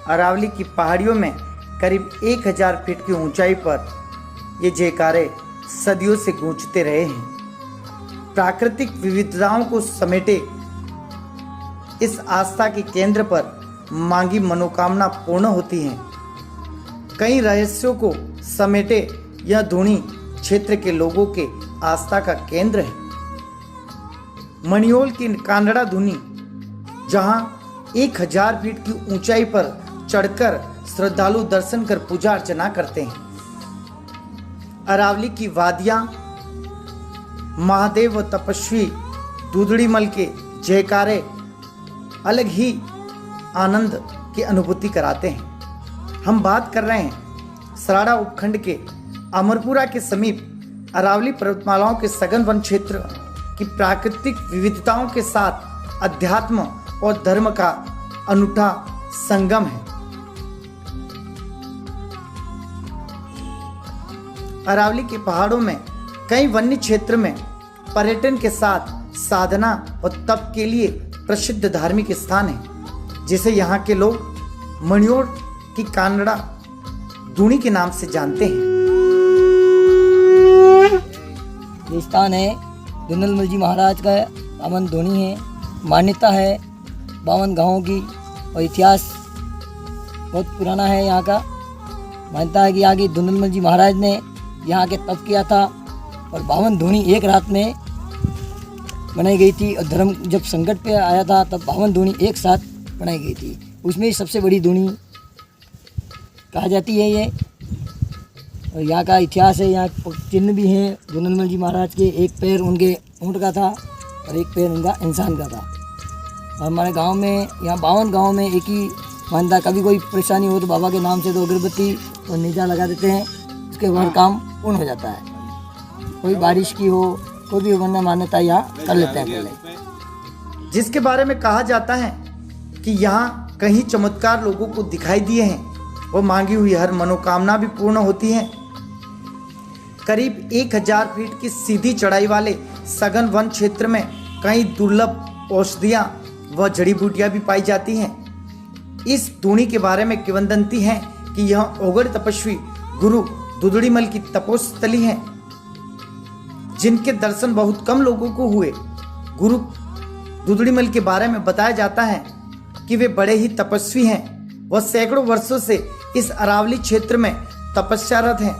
अरावली की पहाड़ियों में करीब 1000 फीट की ऊंचाई पर ये जयकारे सदियों से गूंजते रहे हैं। प्राकृतिक विविधताओं को समेटे इस आस्था के केंद्र पर मांगी मनोकामना पूर्ण होती है। कई रहस्यों को समेटे यह धुनी क्षेत्र के लोगों के आस्था का केंद्र है। मणियोल की कांगड़ा धुनी, जहां 1000 फीट की ऊंचाई पर चढ़कर श्रद्धालु दर्शन कर पूजा अर्चना करते हैं। अरावली की वादियां महादेव व तपस्वी दूधड़ीमल के जयकारे अलग ही आनंद की अनुभूति कराते हैं। हम बात कर रहे हैं सराड़ा उपखंड के अमरपुरा के समीप अरावली पर्वतमालाओं के सघन वन क्षेत्र की प्राकृतिक विविधताओं के साथ अध्यात्म और धर्म का अनूठा संगम है। अरावली के पहाड़ों में कई वन्य क्षेत्र में पर्यटन के साथ साधना और तप के लिए प्रसिद्ध धार्मिक स्थान है, जिसे यहाँ के लोग मणियोल की कांगड़ा धुनी के नाम से जानते हैं। ये स्थान है धुंधलमल जी महाराज का पावन धुनी है। मान्यता है 52 गांवों की और इतिहास बहुत पुराना है यहाँ का। मान्यता है कि यहाँ की धुंधलमल जी महाराज ने यहाँ के तप किया था और 52 धुनी एक रात में बनाई गई थी। और धर्म जब संकट पे आया था तब 52 धुनी एक साथ बनाई गई थी। उसमें सबसे बड़ी धुनी कहा जाती है ये। और यहाँ का इतिहास है, यहाँ चिन्ह भी हैं धुंधलमल जी महाराज के। एक पैर उनके ऊँट का था और एक पैर उनका इंसान का था। और हमारे गांव में यहाँ 52 गांव में एक ही मान्यता, कभी कोई परेशानी हो तो बाबा के नाम से 2 अगरबत्ती और नेजा लगा देते हैं, उसके बाद काम पूर्ण हो जाता है। कोई बारिश की हो, कोई भी वरना मान्यता यहाँ कर लेते हैं पहले। जिसके बारे में कहा जाता है कि यहाँ कहीं चमत्कार लोगों को दिखाई दिए हैं और मांगी हुई हर मनोकामना भी पूर्ण होती है। करीब 1000 फीट की सीधी चढ़ाई वाले सघन वन क्षेत्र में कई दुर्लभ औषधियाँ व जड़ी बूटियाँ भी पाई जाती हैं। इस धुनी के बारे में किंवदंती है कि यह ओगड़ तपस्वी गुरु दूधड़ीमल की तपोस्थली है, जिनके दर्शन बहुत कम लोगों को हुए। गुरु दूधड़ीमल के बारे में बताया जाता है कि वे बड़े ही तपस्वी हैं। वह सैकड़ों वर्षों से इस अरावली क्षेत्र में तपस्यारत हैं।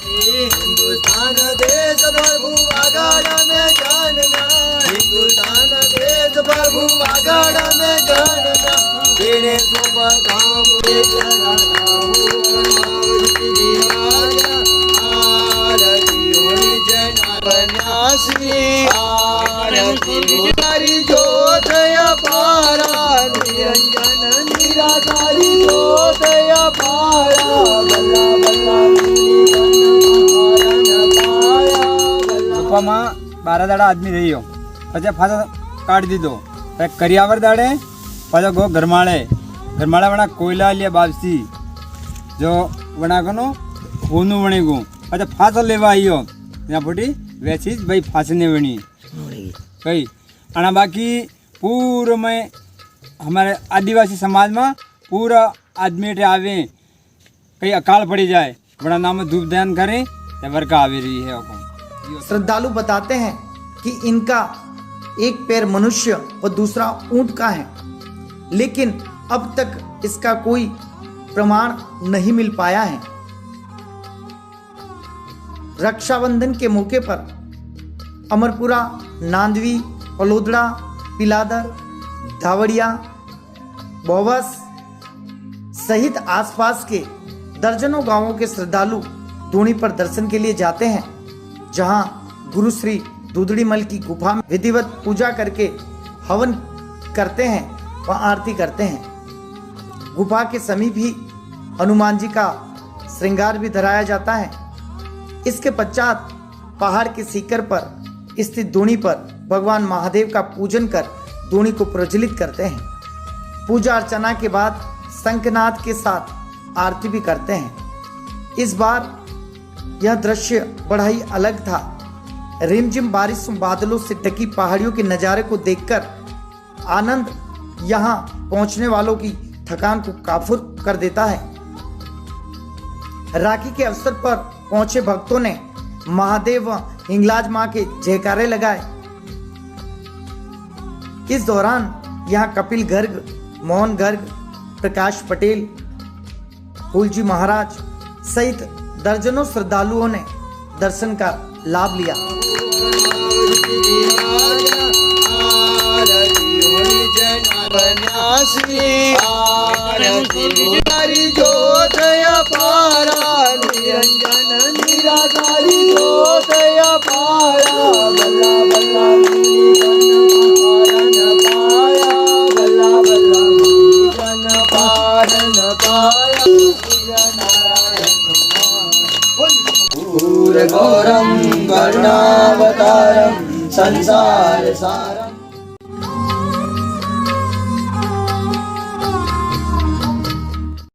हिंदुस्तान देश प्रभु वागाड़ा में जानना, हिंदुस्तान देश प्रभु वागाड़ा में जानना, तेरे सुबह काम में चलाना आरती होई जना बन्यासी, आरती हरि ज्योत अपारा, निरंजन निराकारी ज्योत अपारा, बल्ला बल्ला માં 12 દાડા આદમી રહ્યો, પછી ફાસા કાઢી દીધો, પછી કરિયાવર દાડે પછી ગો ગરમાળે વણા કોયલા લે બાવસી જો વણા કોનો હોનું વણી ગો, પછી ફાસો લેવા આવ્યો ત્યાં ફોટી વેચી ભાઈ ફાસને વણી કઈ। અને બાકી પૂરો में हमारे आदिवासी समाज में पूरा आदमी आवे, कहीं अकाल पड़ी जाए बड़ा नाम धूप दान करें या वर्षा आवे रही है। श्रद्धालु बताते हैं कि इनका एक पैर मनुष्य और दूसरा ऊंट का है, लेकिन अब तक इसका कोई प्रमाण नहीं मिल पाया है। रक्षाबंधन के मौके पर अमरपुरा, नांदवी, पलोदड़ा, पिलादर, धावड़िया, बोवस सहित आसपास के दर्जनों गांवों के श्रद्धालु धुनी पर दर्शन के लिए जाते हैं, जहां गुरु श्री दूधड़ीमल की गुफा में विधिवत पूजा करके हवन करते हैं व आरती करते हैं। गुफा के समीप ही हनुमान जी का श्रृंगार भी धराया जाता है। इसके पश्चात पहाड़ के सीकर पर स्थित धुनी पर भगवान महादेव का पूजन कर धुनी को प्रज्वलित करते हैं। पूजा अर्चना के बाद शंखनाद के साथ आरती भी करते हैं। इस बार यह दृश्य बड़ा ही अलग था। रिमझिम बारिश बादलों से ढकी पहाड़ियों के नज़ारे को देखकर आनंद यहाँ पहुँचने वालों की थकान को काफूर कर देता है। राखी के अवसर पर पहुंचे भक्तों ने महादेव व हिंगलाज मां के जयकारे लगाए। इस दौरान यहाँ कपिल गर्ग, मोहन गर्ग, प्रकाश पटेल, फूलजी महाराज सहित दर्जनों श्रद्धालुओं ने दर्शन का लाभ लिया। आरती ज्योत अपारा निरंजन निराकारी ज्योत अपारा बल्ला बल्ला मुनि पाया बल्ला बल्ला मुनि पारन पाया पूर गौरम करुणावतारम संसार सारा